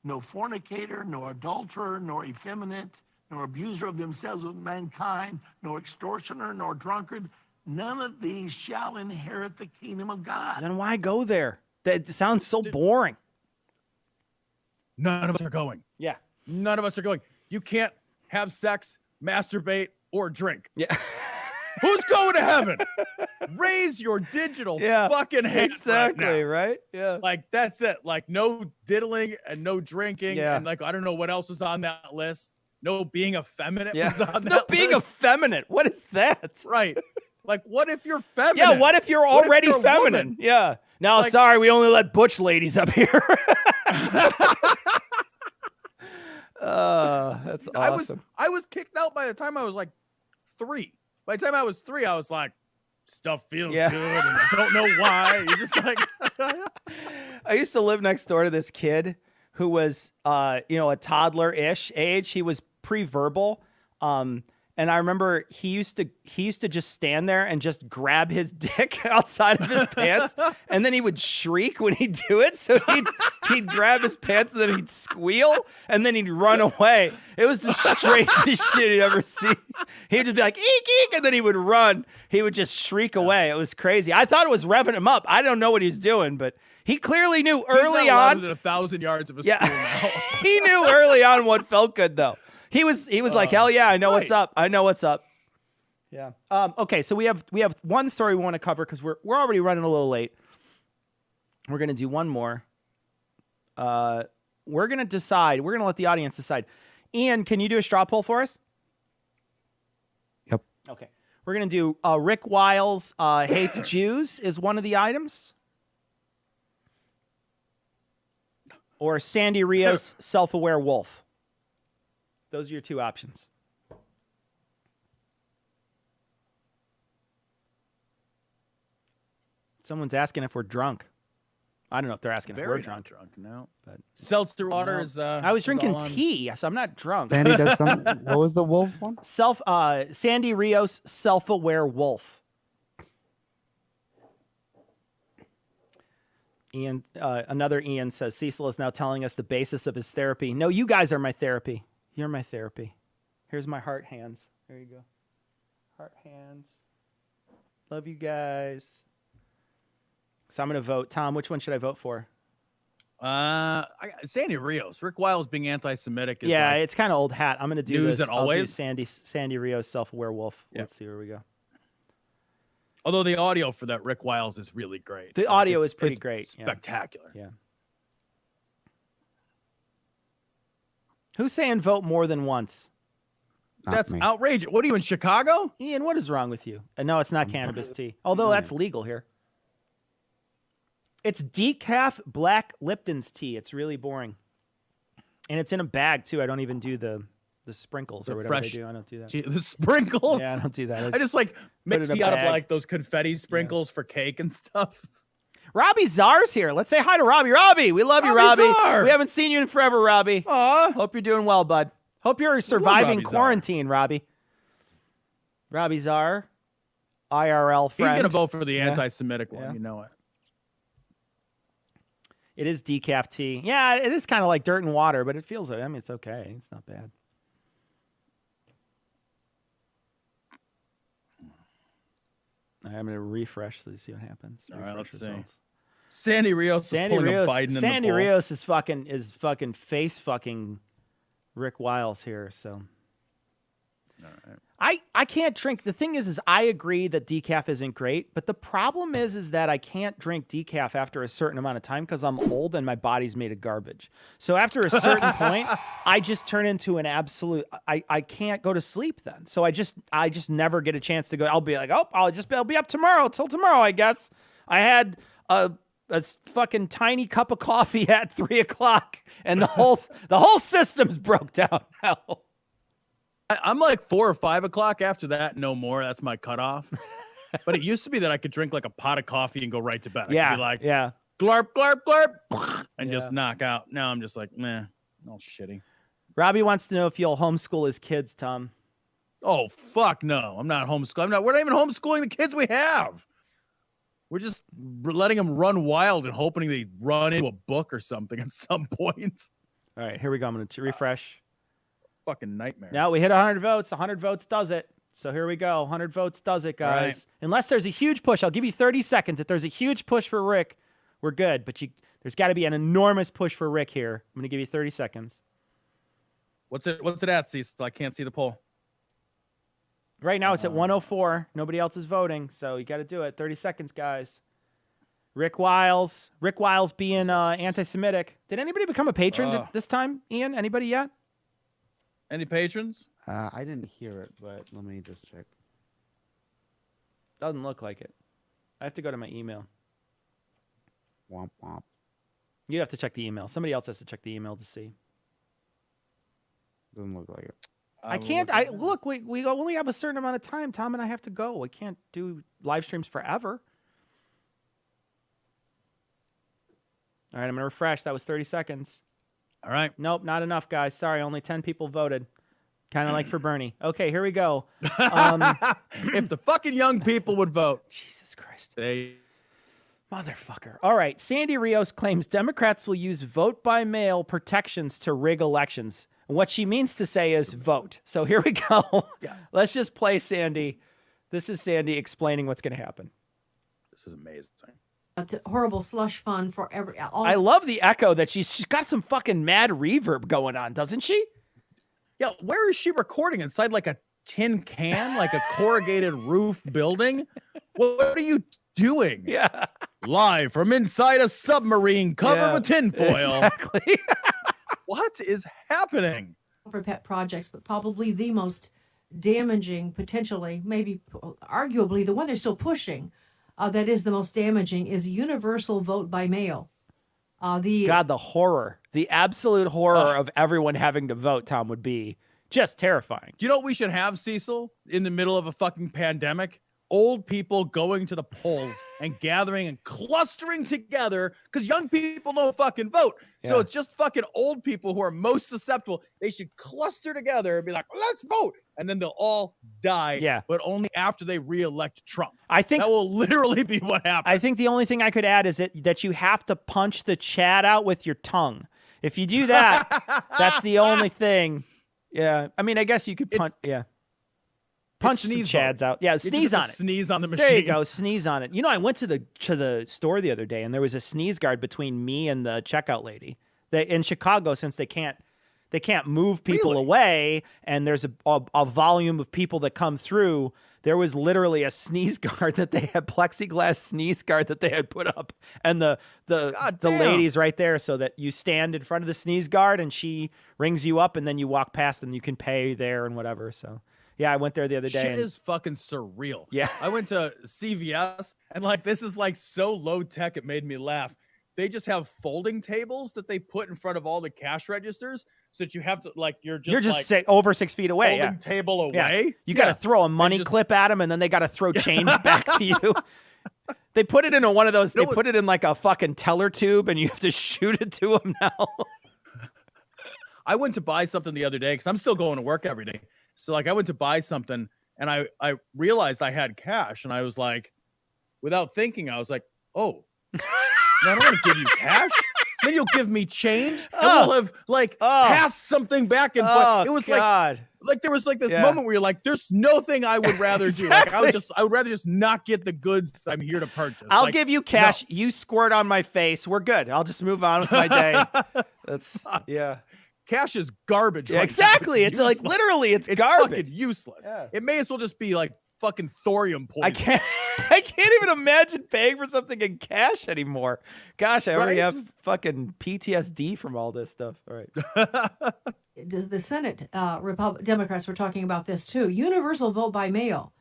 No fornicator, nor adulterer, nor effeminate, nor abuser of themselves with mankind, nor extortioner, nor drunkard. None of these shall inherit the kingdom of God. Then why go there? That sounds so boring. None of us are going. Yeah. None of us are going. You can't have sex, masturbate, or drink. Yeah. Who's going to heaven? Raise your digital fucking hand. Exactly, right? Yeah. Like, that's it. Like, no diddling and no drinking. And, like, I don't know what else is on that list. No being effeminate was on that list. No being effeminate. What is that? Right. Like, what if you're feminine? Yeah, what if you're already feminine? Yeah. No, like, sorry, we only let butch ladies up here. That's awesome. I was kicked out by the time I was like 3. By the time I was 3, I was like, stuff feels good, and I don't know why. You're just like, I used to live next door to this kid who was, a toddler-ish age. He was pre-verbal, and I remember he used to just stand there and just grab his dick outside of his pants, and then he would shriek when he'd do it. So he'd grab his pants and then he'd squeal, and then he'd run away. It was the strangest shit you'd ever see. He'd just be like, eek, eek, and then he would run. He would just shriek away. It was crazy. I thought it was revving him up. I don't know what he's doing, but he clearly knew early on. 1,000 yards of a school now. He knew early on what felt good, though. He was like, hell yeah, I know what's up. I know what's up. Yeah. Okay, so we have one story we want to cover because we're already running a little late. We're gonna do one more. we're going to decide. We're going to let the audience decide. Ian, can you do a straw poll for us? Yep. Okay. We're going to do Rick Wiles hates Jews is one of the items. Or Sandy Rios self-aware wolf. Those are your two options. Someone's asking if we're drunk. I don't know if they're asking if we're drunk. No. But Seltzer water is. I was drinking tea, so I'm not drunk. Sandy does some. What was the wolf one? Sandy Rios self-aware wolf. Ian, another Ian says Cecil is now telling us the basis of his therapy. No, you guys are my therapy. You're my therapy. Here's my heart hands. There you go. Heart hands. Love you guys. So I'm going to vote. Tom, which one should I vote for? Sandy Rios. Rick Wiles being anti-Semitic. Is yeah, like it's kind of old hat. I'm going to do news this. that always. I'll do Sandy Rios self-aware wolf. Yeah. Let's see where we go. Although the audio for that Rick Wiles is really great. The audio is pretty great. Spectacular. Yeah. Who's saying vote more than once? That's outrageous. What are you, in Chicago? Ian, what is wrong with you? No, it's not cannabis tea. Although that's legal here. It's decaf black Lipton's tea. It's really boring. And it's in a bag, too. I don't even do the sprinkles or whatever they do. I don't do that. The sprinkles? Yeah, I don't do that. I just like mix tea out of like those confetti sprinkles for cake and stuff. Robbie Czar's here. Let's say hi to Robbie. Robbie, we love you, Robbie. Czar. We haven't seen you in forever, Robbie. Aw. Hope you're doing well, bud. Hope you're surviving Robbie quarantine, Czar. Robbie. Robbie Czar, IRL friend. He's going to vote for the anti-Semitic one. Yeah. You know it. It is decaf tea. Yeah, it is kind of like dirt and water, but it feels, I mean, it's okay. It's not bad. All right, I'm going to refresh so you see what happens. All right, let's see. results. Sandy Rios is pulling a Biden in the Sandy poll. Rios is fucking face fucking Rick Wiles here, so. All right. I can't drink. The thing is I agree that decaf isn't great, but the problem is that I can't drink decaf after a certain amount of time because I'm old and my body's made of garbage. So after a certain point, I just turn into an absolute. I can't go to sleep then. So I just never get a chance to go. I'll be like, oh, I'll be up tomorrow till tomorrow. I guess I had a fucking tiny cup of coffee at 3 o'clock, and the whole system's broke down now. I'm like 4 or 5 o'clock. After that, no more. That's my cutoff. But it used to be that I could drink like a pot of coffee and go right to bed. I could be like, glurp, glurp, glurp, and just knock out. Now I'm just like, meh, all shitty. Robbie wants to know if you'll homeschool his kids, Tom. Oh, fuck no. I'm not homeschooling. We're not even homeschooling the kids we have. We're just letting them run wild and hoping they run into a book or something at some point. All right, here we go. I'm going to refresh. Fucking nightmare. Now we hit 100 votes. 100 votes does it. So here we go. 100 votes does it, guys. Right. Unless there's a huge push. I'll give you 30 seconds. If there's a huge push for Rick, we're good. But there's got to be an enormous push for Rick here. I'm going to give you 30 seconds. What's it at, Cecil? I can't see the poll. Right now it's at 104. Nobody else is voting, so you got to do it. 30 seconds, guys. Rick Wiles being anti-Semitic. Did anybody become a patron this time, Ian? Anybody yet? Any patrons? I didn't hear it, but let me just check. Doesn't look like it. I have to go to my email. Womp womp. You have to check the email. Somebody else has to check the email to see. Doesn't look like it. I can't. Look. We only have a certain amount of time. Tom and I have to go. We can't do live streams forever. All right, I'm gonna refresh. That was 30 seconds. All right. Nope, not enough, guys. Sorry, only 10 people voted. Kind of like for Bernie. Okay, here we go. If the fucking young people would vote. Jesus Christ. Motherfucker. All right. Sandy Rios claims Democrats will use vote by mail protections to rig elections. What she means to say is vote. So here we go. Yeah. Let's just play Sandy. This is Sandy explaining what's going to happen. This is amazing. Horrible slush fund for I love the echo that she's got some fucking mad reverb going on, doesn't she? Yeah, where is she recording? Inside like a tin can, like a corrugated roof building? What are you doing? Yeah. Live from inside a submarine covered with tinfoil. Exactly. what is happening? For pet projects, but probably the most damaging, potentially, maybe arguably the one they're still pushing, that is the most damaging, is universal vote by mail. God, the horror, the absolute horror of everyone having to vote, Tom, would be just terrifying. Do you know what we should have, Cecil, in the middle of a fucking pandemic? Old people going to the polls and gathering and clustering together because young people don't fucking vote. Yeah. So it's just fucking old people who are most susceptible. They should cluster together and be like, let's vote. And then they'll all die, but only after they reelect Trump. I think that will literally be what happens. I think the only thing I could add is that you have to punch the chat out with your tongue. If you do that, that's the only thing. Yeah. I mean, I guess you could punch. Punch some chads out. Yeah, sneeze on it. Sneeze on the machine. There you go. Sneeze on it. You know, I went to the store the other day, and there was a sneeze guard between me and the checkout lady. In Chicago, since they can't move people away, and there's a volume of people that come through, there was literally a sneeze guard that they had, plexiglass sneeze guard that they had put up, and the lady's right there, so that you stand in front of the sneeze guard, and she rings you up, and then you walk past, and you can pay there and whatever. So. Yeah, I went there the other day. Shit is fucking surreal. Yeah. I went to CVS, and like, this is like so low tech, it made me laugh. They just have folding tables that they put in front of all the cash registers so that you have to, like, you're just like over 6 feet away. Folding table away. Yeah. You got to throw a money clip at them, and then they got to throw change back to you. They put it in one of those, put it in like a fucking teller tube, and you have to shoot it to them now. I went to buy something the other day because I'm still going to work every day. So like I went to buy something and I realized I had cash, and I was like, without thinking, I was like, oh, no, I don't want to give you cash. Then you'll give me change and we'll have like passed something back and forth. It was like there was like this moment where you're like, there's no thing I would rather do. Like I would rather just not get the goods I'm here to purchase. I'll give you cash. No. You squirt on my face. We're good. I'll just move on with my day. That's Cash is garbage. Yeah, exactly. It's like literally, it's garbage. Fucking useless. Yeah. It may as well just be like fucking thorium poison. I can't even imagine paying for something in cash anymore. Gosh, I already have fucking PTSD from all this stuff. All right. Does the Senate Democrats were talking about this too? Universal vote by mail.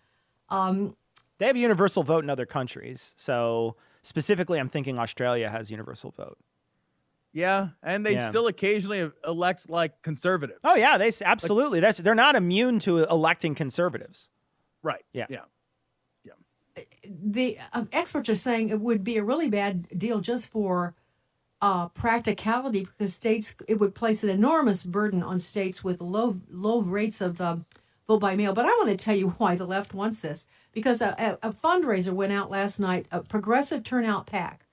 They have universal vote in other countries. So specifically, I'm thinking Australia has universal vote. Yeah, and they still occasionally elect like conservatives. Oh yeah, they absolutely. They're not immune to electing conservatives. Right. Yeah. The experts are saying it would be a really bad deal just for practicality, because it would place an enormous burden on states with low rates of vote by mail. But I want to tell you why the left wants this, because a fundraiser went out last night, a progressive turnout PAC.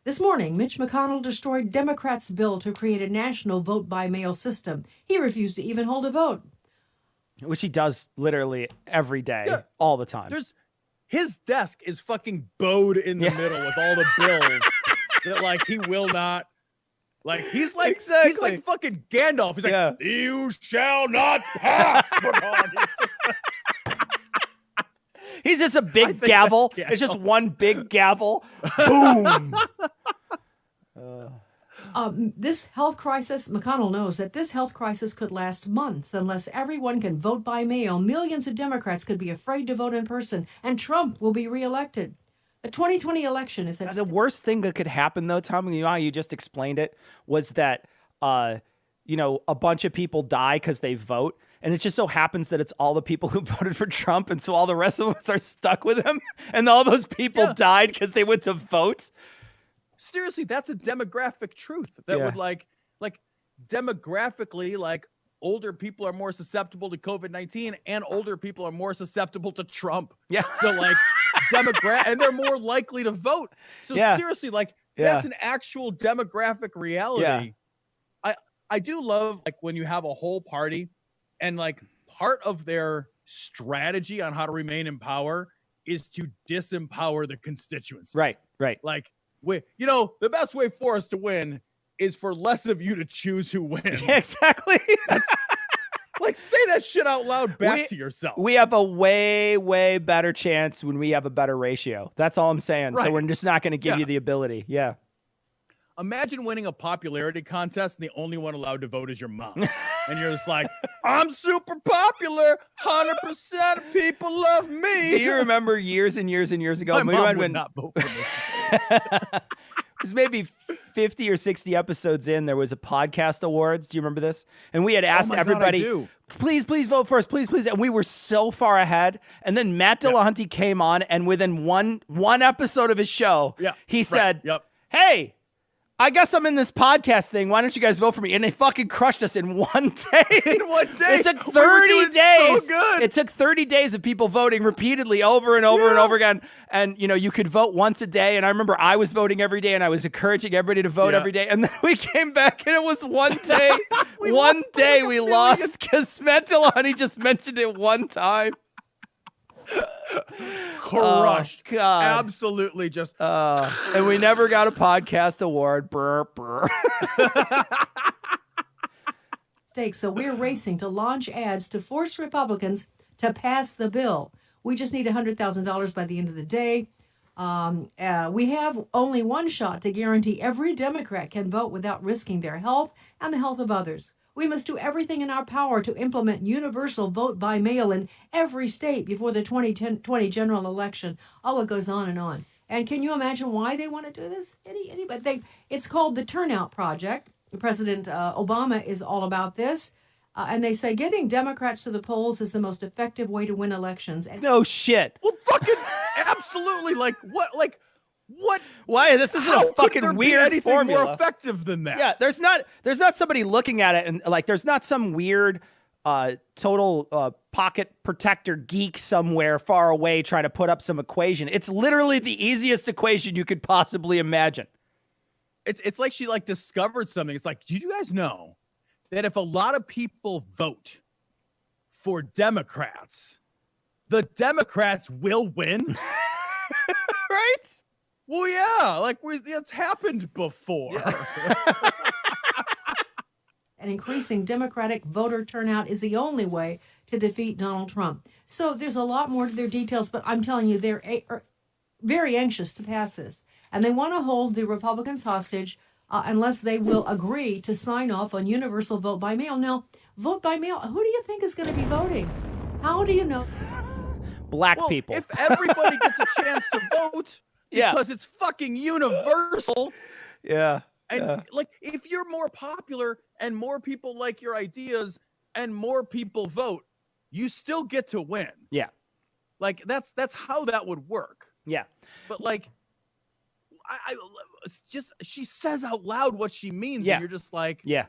This morning, Mitch McConnell destroyed Democrats' bill to create a national vote-by-mail system. He refused to even hold a vote. Which he does literally every day, all the time. His desk is fucking bowed in the middle with all the bills that, like, he will not. Like, he's like fucking Gandalf. He's like, you shall not pass. He's just a big gavel. It's just one big gavel. Boom. This health crisis, McConnell knows that this health crisis could last months unless everyone can vote by mail. Millions of Democrats could be afraid to vote in person, and Trump will be reelected. The 2020 election is at the worst thing that could happen, though, Tom, you know how you just explained it, was that, a bunch of people die because they vote. And it just so happens that it's all the people who voted for Trump. And so all the rest of us are stuck with him. And all those people died because they went to vote. Seriously, that's a demographic truth that would like demographically, like older people are more susceptible to COVID-19 and older people are more susceptible to Trump. Yeah. So like and they're more likely to vote. So seriously, like that's an actual demographic reality. Yeah. I do love like when you have a whole party and like part of their strategy on how to remain in power is to disempower the constituents. Right. Like, the best way for us to win is for less of you to choose who wins. Yeah, exactly. Like, say that shit out loud back to yourself. We have a way, way better chance when we have a better ratio. That's all I'm saying. Right. So we're just not going to give you the ability. Yeah. imagine winning a popularity contest and the only one allowed to vote is your mom. And you're just like, I'm super popular. 100% of people love me. Do you remember years and years and years ago? My mom would not vote for me. It was maybe 50 or 60 episodes in. There was a podcast awards. Do you remember this? And we had asked everybody, please vote for us. Please. And we were so far ahead. And then Matt Dillahunty came on, and within one episode of his show, he said, hey, I guess I'm in this podcast thing. Why don't you guys vote for me? And they fucking crushed us in 1 day. In 1 day. It took 30 days. So good. It took 30 days of people voting repeatedly over and over and over again. And, you know, you could vote once a day. And I remember I was voting every day, and I was encouraging everybody to vote every day. And then we came back, and it was 1 day. One day we lost because Matt Dillahunty just mentioned it one time. Crushed. Oh, God. Absolutely just. And we never got a podcast award. Brr. So we're racing to launch ads to force Republicans to pass the bill. We just need $100,000 by the end of the day. We have only one shot to guarantee every Democrat can vote without risking their health and the health of others. We must do everything in our power to implement universal vote by mail in every state before the 2020 general election. Oh, it goes on and on. And can you imagine why they want to do this? It's called the Turnout Project. President Obama is all about this. And they say getting Democrats to the polls is the most effective way to win elections. And no shit. Well, fucking absolutely. What? Why? This isn't a fucking weird formula. More effective than that. Yeah, there's not somebody looking at it and like there's not some weird total pocket protector geek somewhere far away trying to put up some equation. It's literally the easiest equation you could possibly imagine. It's like she discovered something. It's like, did you guys know that if a lot of people vote for Democrats, the Democrats will win? Right? Well, yeah, it's happened before. Yeah. And increasing Democratic voter turnout is the only way to defeat Donald Trump. So there's a lot more to their details, but I'm telling you, they're very anxious to pass this. And they want to hold the Republicans hostage unless they will agree to sign off on universal vote by mail. Now, vote by mail, who do you think is going to be voting? How do you know? Black people. If everybody gets a chance to vote, because it's fucking universal. Yeah. And if you're more popular and more people like your ideas and more people vote, you still get to win. Yeah. That's how that would work. Yeah. But it's just, she says out loud what she means. Yeah. And you're just like, yeah.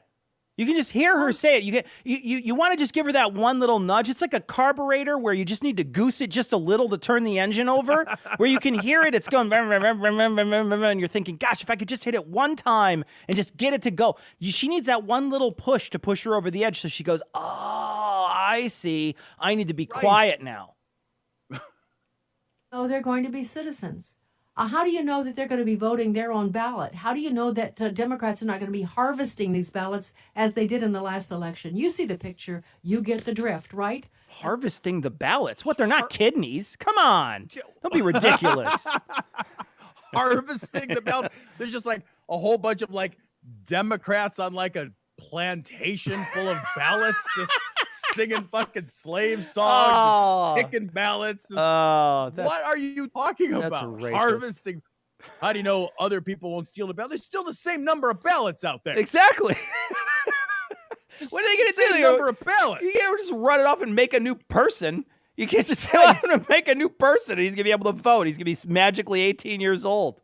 You can just hear her say it. You want to just give her that one little nudge. It's like a carburetor where you just need to goose it just a little to turn the engine over, where you can hear it. It's going, and you're thinking, gosh, if I could just hit it one time and just get it to go. She needs that one little push to push her over the edge. So she goes, oh, I see. I need to be quiet now. Oh, they're going to be citizens. How do you know that they're going to be voting their own ballot? How do you know that Democrats are not going to be harvesting these ballots as they did in the last election? You see the picture. You get the drift, right? Harvesting the ballots? What, they're not kidneys? Come on. Don't be ridiculous. Harvesting the ballots. There's just a whole bunch of Democrats on a plantation full of ballots just singing fucking slave songs, picking ballots. What are you talking about? Harvesting. How do you know other people won't steal the ballot? There's still the same number of ballots out there. Exactly. What are they going to do? Number of ballots. You can't just run it off and make a new person. You can't just tell him to make a new person and he's going to be able to vote. He's going to be magically 18 years old.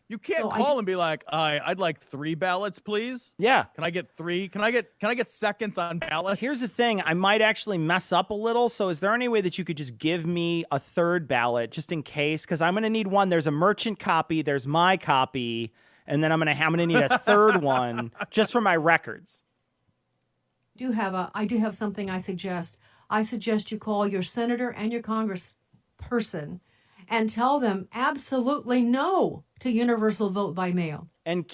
You can't call and be like, I'd like 3 ballots, please. Yeah. Can I get 3? Can I get seconds on ballots? Here's the thing. I might actually mess up a little. So is there any way that you could just give me a 3rd ballot just in case? Because I'm going to need one. There's a merchant copy. There's my copy. And then I'm going to need a 3rd one just for my records. I do have something I suggest. I suggest you call your senator and your congressperson and tell them absolutely no to universal vote by mail. And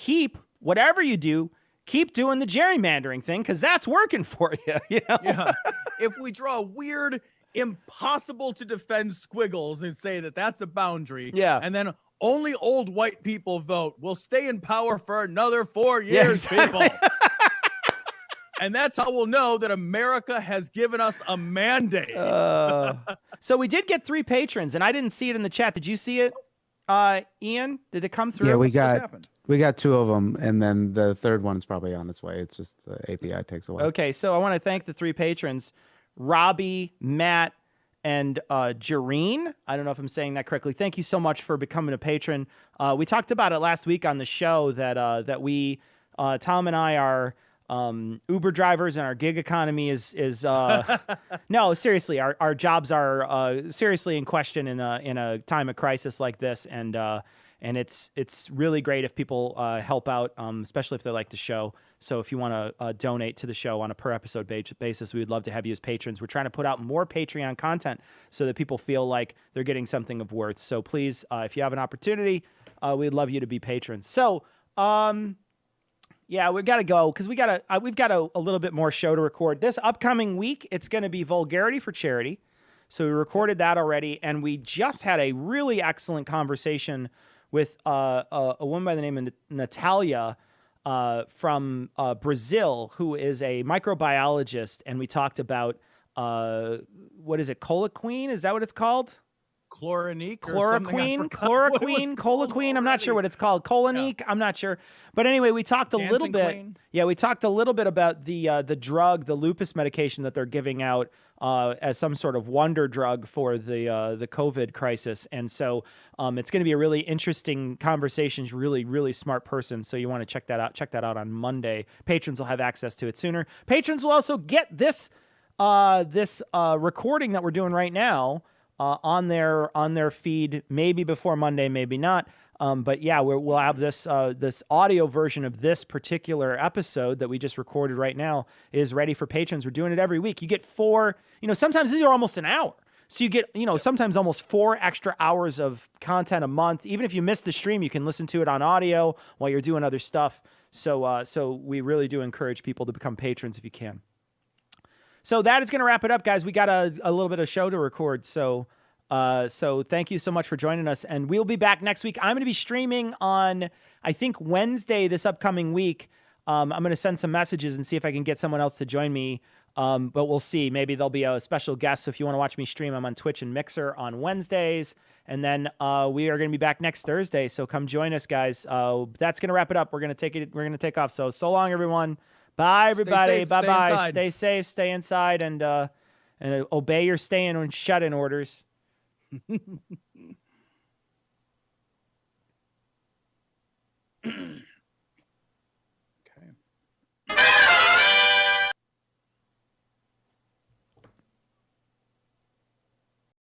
whatever you do, keep doing the gerrymandering thing because that's working for you. Yeah. If we draw weird, impossible to defend squiggles and say that that's a boundary, yeah, and then only old white people vote. We'll stay in power for another 4 years, exactly. people. And that's how we'll know that America has given us a mandate. So we did get 3 patrons, and I didn't see it in the chat. Did you see it, Ian? Did it come through? Yeah, we What's got happened? 2 of them, and then the third one is probably on its way. It's just the API takes a while. Okay, so I want to thank the 3 patrons, Robbie, Matt, and Jareen. I don't know if I'm saying that correctly. Thank you so much for becoming a patron. We talked about it last week on the show that we, Tom and I, are Uber drivers, and our gig economy is no, seriously, our jobs are seriously in question in a time of crisis like this, and it's really great if people help out, especially if they like the show. So if you want to donate to the show on a per episode basis, we would love to have you as patrons. We're trying to put out more Patreon content so that people feel like they're getting something of worth. So please, if you have an opportunity, we'd love you to be patrons. So yeah, we got to go because we've got a little bit more show to record this upcoming week. It's going to be Vulgarity for Charity. So we recorded that already, and we just had a really excellent conversation with a woman by the name of Natalia from Brazil, who is a microbiologist, and we talked about what is it, chloroquine? Is that what it's called? Chloroquine, chloroquine. I'm not sure what it's called. Colonique. Yeah. I'm not sure. But anyway, we talked a little bit. Queen. Yeah, we talked a little bit about the drug, the lupus medication that they're giving out as some sort of wonder drug for the COVID crisis. And so it's going to be a really interesting conversation. She's really, really smart person. So you want to check that out. Check that out on Monday. Patrons will have access to it sooner. Patrons will also get this recording that we're doing right now on their feed, maybe before Monday, maybe not. But yeah, we'll have this audio version of this particular episode that we just recorded right now is ready for patrons. We're doing it every week. You get 4, sometimes these are almost an hour. So you get, sometimes almost 4 extra hours of content a month. Even if you miss the stream, you can listen to it on audio while you're doing other stuff. So we really do encourage people to become patrons if you can. So that is going to wrap it up, guys. We got a little bit of show to record. So thank you so much for joining us. And we'll be back next week. I'm going to be streaming on, I think, Wednesday this upcoming week. I'm going to send some messages and see if I can get someone else to join me. But we'll see. Maybe there'll be a special guest. So if you want to watch me stream, I'm on Twitch and Mixer on Wednesdays. And then we are going to be back next Thursday. So come join us, guys. That's going to wrap it up. We're going to take off. So long, everyone. Bye, everybody. Bye-bye. Stay safe, stay inside, and obey your stay-in and shut-in orders.